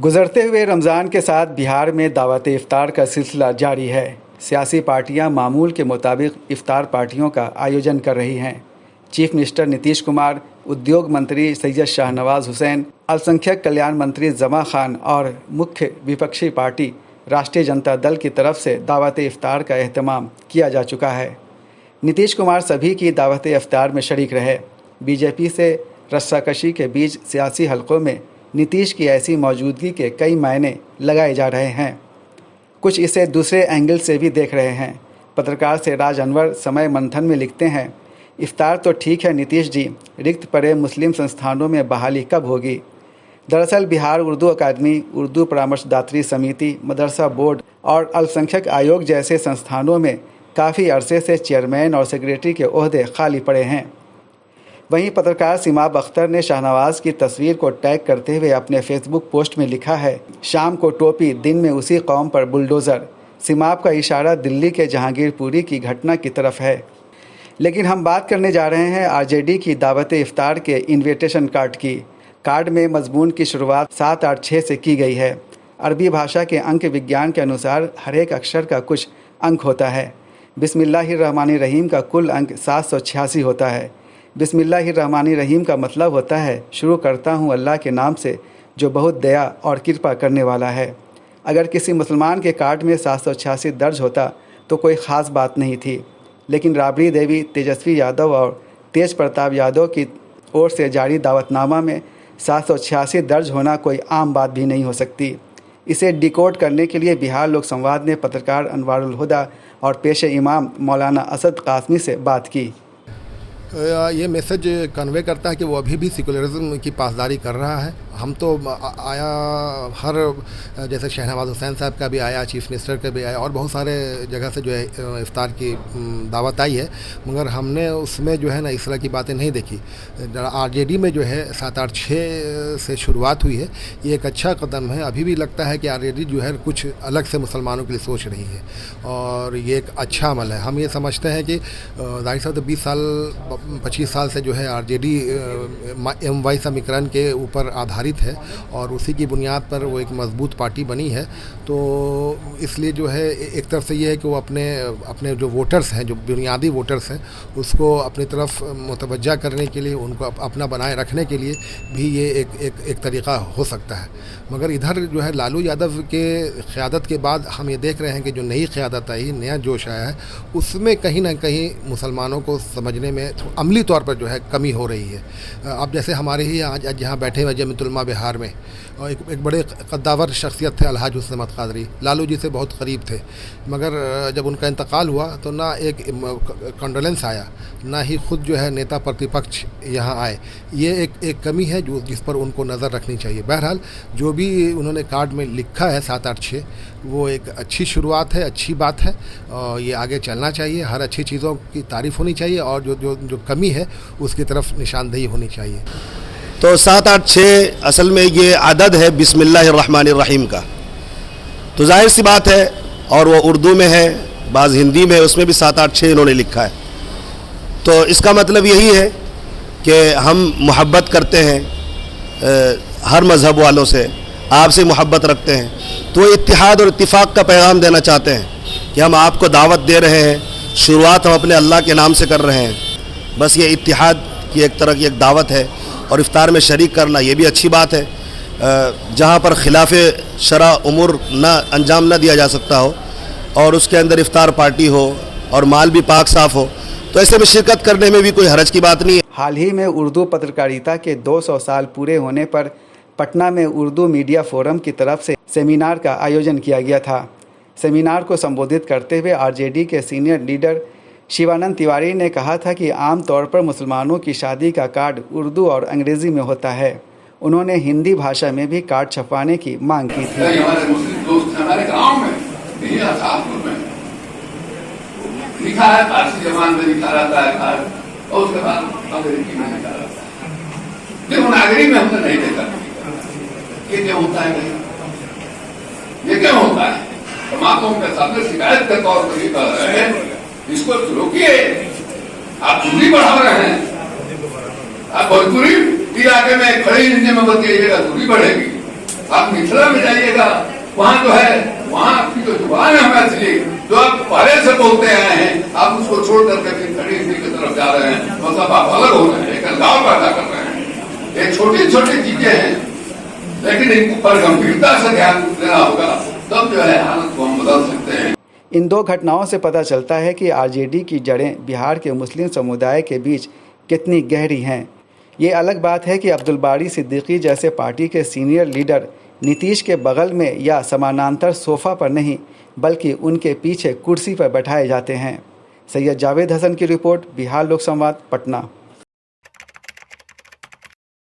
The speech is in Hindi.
गुजरते हुए रमज़ान के साथ बिहार में दावत इफ्तार का सिलसिला जारी है। सियासी पार्टियां मामूल के मुताबिक इफ्तार पार्टियों का आयोजन कर रही हैं। चीफ मिनिस्टर नीतीश कुमार, उद्योग मंत्री सैयद शाहनवाज हुसैन, अल्पसंख्यक कल्याण मंत्री जमा खान और मुख्य विपक्षी पार्टी राष्ट्रीय जनता दल की तरफ से दावत इफ्तार का एहतमाम किया जा चुका है। नीतीश कुमार सभी की दावत इफ्तार में शरीक रहे। बीजेपी से रस्साकशी के बीच सियासी हलकों में नीतीश की ऐसी मौजूदगी के कई मायने लगाए जा रहे हैं। कुछ इसे दूसरे एंगल से भी देख रहे हैं। पत्रकार सिराज अनवर समय मंथन में लिखते हैं, इफ्तार तो ठीक है नीतीश जी, रिक्त पड़े मुस्लिम संस्थानों में बहाली कब होगी? दरअसल बिहार उर्दू अकादमी, उर्दू परामर्शदात्री समिति, मदरसा बोर्ड और अल्पसंख्यक आयोग जैसे संस्थानों में काफ़ी अरसे से चेयरमैन और सेक्रेटरी के ओहदे खाली पड़े हैं। वहीं पत्रकार सिमाब अख्तर ने शाहनवाज की तस्वीर को टैग करते हुए अपने फेसबुक पोस्ट में लिखा है, शाम को टोपी, दिन में उसी कौम पर बुलडोज़र। सिमाब का इशारा दिल्ली के जहांगीरपुरी की घटना की तरफ है। लेकिन हम बात करने जा रहे हैं आरजेडी की दावत इफ्तार के इन्विटेशन कार्ड की। कार्ड में मजमून की शुरुआत 7, 8, 6 से की गई है। अरबी भाषा के अंक विज्ञान के अनुसार हर एक अक्षर का कुछ अंक होता है। बिस्मिल्लाहिर्रहमानिर्रहीम का कुल अंक 786 होता है। बिस्मिल्लाहिर्रहमानिर्रहीम का मतलब होता है शुरू करता हूँ अल्लाह के नाम से जो बहुत दया और कृपा करने वाला है। अगर किसी मुसलमान के कार्ड में 786 दर्ज होता तो कोई ख़ास बात नहीं थी, लेकिन राबड़ी देवी, तेजस्वी यादव और तेज प्रताप यादव की ओर से जारी दावतनामा में 786 दर्ज होना कोई आम बात भी नहीं हो सकती। इसे डिकोड करने के लिए बिहार लोक संवाद ने पत्रकार अनवारुल हुदा और पेशे इमाम मौलाना असद कासमी से बात की। ये मैसेज कन्वे करता है कि वो अभी भी सेकुलरिज्म की पासदारी कर रहा है। हम तो आया हर जैसे शाहनवाज हुसैन साहब का भी आया, चीफ मिनिस्टर का भी आया और बहुत सारे जगह से जो है इफ्तार की दावत आई है, मगर हमने उसमें जो है ना इस तरह की बातें नहीं देखी। आरजेडी में जो है 7, 8, 6 से शुरुआत हुई है, ये एक अच्छा कदम है। अभी भी लगता है कि आरजेडी जो है कुछ अलग से मुसलमानों के लिए सोच रही है और ये एक अच्छा अमल है। हम ये समझते हैं कि जाहिर साहब 25 साल से जो है आरजेडी MY समीकरण के ऊपर आधारित है और उसी की बुनियाद पर वो एक मजबूत पार्टी बनी है। तो इसलिए जो है एक तरफ से ये है कि वो अपने जो वोटर्स हैं, जो बुनियादी वोटर्स हैं, उसको अपनी तरफ मुतवज्जा करने के लिए, उनको अपना बनाए रखने के लिए भी ये एक तरीक़ा हो सकता है। मगर इधर जो है लालू यादव के क़यादत के बाद हम ये देख रहे हैं कि जो नई क़यादत आई, नया जोश आया है, उसमें कहीं ना कहीं मुसलमानों को समझने में अमली तौर पर जो है कमी हो रही है। अब जैसे हमारे ही आज जहाँ बैठे हुए जमीयतुल बिहार में और एक बड़े कद्दावर शख्सियत थे अलहाज हुस्न अहमद क़ादरी, लालू जी से बहुत करीब थे, मगर जब उनका इंतकाल हुआ तो ना एक कंडोलेंस आया, ना ही ख़ुद जो है नेता प्रतिपक्ष यहाँ आए। ये एक कमी है जिस पर उनको नज़र रखनी चाहिए। बहरहाल जो भी उन्होंने कार्ड में लिखा है 7, 8, 6, वो एक अच्छी शुरुआत है, अच्छी बात है और ये आगे चलना चाहिए। हर अच्छी चीज़ों की तारीफ़ होनी चाहिए और जो कमी है उसकी तरफ निशानदेही होनी चाहिए। तो 7, 8, 6 असल में ये आदद है बिस्मिल्लाहिर्रहमानिर्रहीम का, तो जाहिर सी बात है, और वो उर्दू में है, बाज़ हिंदी में, उसमें भी 7, 8, 6 इन्होंने लिखा है। तो इसका मतलब यही है कि हम मोहब्बत करते हैं हर मज़हब वालों से, आपसे मोहब्बत रखते हैं, तो इत्तिहाद और इत्तिफाक का पैगाम देना चाहते हैं कि हम आपको दावत दे रहे हैं। शुरुआत हम अपने अल्लाह के नाम से कर रहे हैं। बस ये इत्तिहाद की एक तरह की एक दावत है और इफ्तार में शरीक करना ये भी अच्छी बात है। जहाँ पर खिलाफ शरा उमूर अंजाम न दिया जा सकता हो और उसके अंदर इफ्तार पार्टी हो और माल भी पाक साफ़ हो, तो ऐसे में शिरकत करने में भी कोई हरज की बात नहीं है। हाल ही में उर्दू पत्रकारिता के 200 साल पूरे होने पर पटना में उर्दू मीडिया फोरम की तरफ से सेमिनार का आयोजन किया गया था। सेमिनार को संबोधित करते हुए आरजेडी के सीनियर लीडर शिवानंद तिवारी ने कहा था कि आम तौर पर मुसलमानों की शादी का कार्ड उर्दू और अंग्रेज़ी में होता है। उन्होंने हिंदी भाषा में भी कार्ड छपवाने की मांग की थी। हमारे मुस्लिम दोस्त हमारे गांव में लिखा है, फारसी जबान में लिखा रहता है कार्ड और उसके बाद अंग्रेजी में लिखा रहता है। देवनागरी में हमने नहीं देखा। ये क्या होता है भाई? ये क्या होता है? तमाकुओं के सामने शिकायत के तौर पर ये कर रहे हैं, इसको रोकिए। आप दूरी बढ़ा रहे हैं। आप भोजपुरी इलाके में खड़ी हिंदी में बताइएगा, दूरी बढ़ेगी। आप मिथिला में जाइएगा, वहाँ जो है, वहाँ आपकी जो जुबान है मैथिली, जो आप पहले से बोलते आए हैं, आप उसको छोड़ करके खड़ी हिंदी की तरफ जा रहे हैं, मतलब आप अलग हो रहे हैं, एक अलगाव पैदा कर रहे हैं। ये छोटी छोटी चीजें हैं, लेकिन इनको पर गंभीरता से ध्यान देना होगा, तब जो है हालत को हम बदल सकते हैं। इन दो घटनाओं से पता चलता है कि आरजेडी की जड़ें बिहार के मुस्लिम समुदाय के बीच कितनी गहरी हैं। ये अलग बात है कि अब्दुल बारी सिद्दीकी जैसे पार्टी के सीनियर लीडर नीतीश के बगल में या समानांतर सोफा पर नहीं, बल्कि उनके पीछे कुर्सी पर बैठाए जाते हैं। सैयद जावेद हसन की रिपोर्ट, बिहार लोक संवाद, पटना।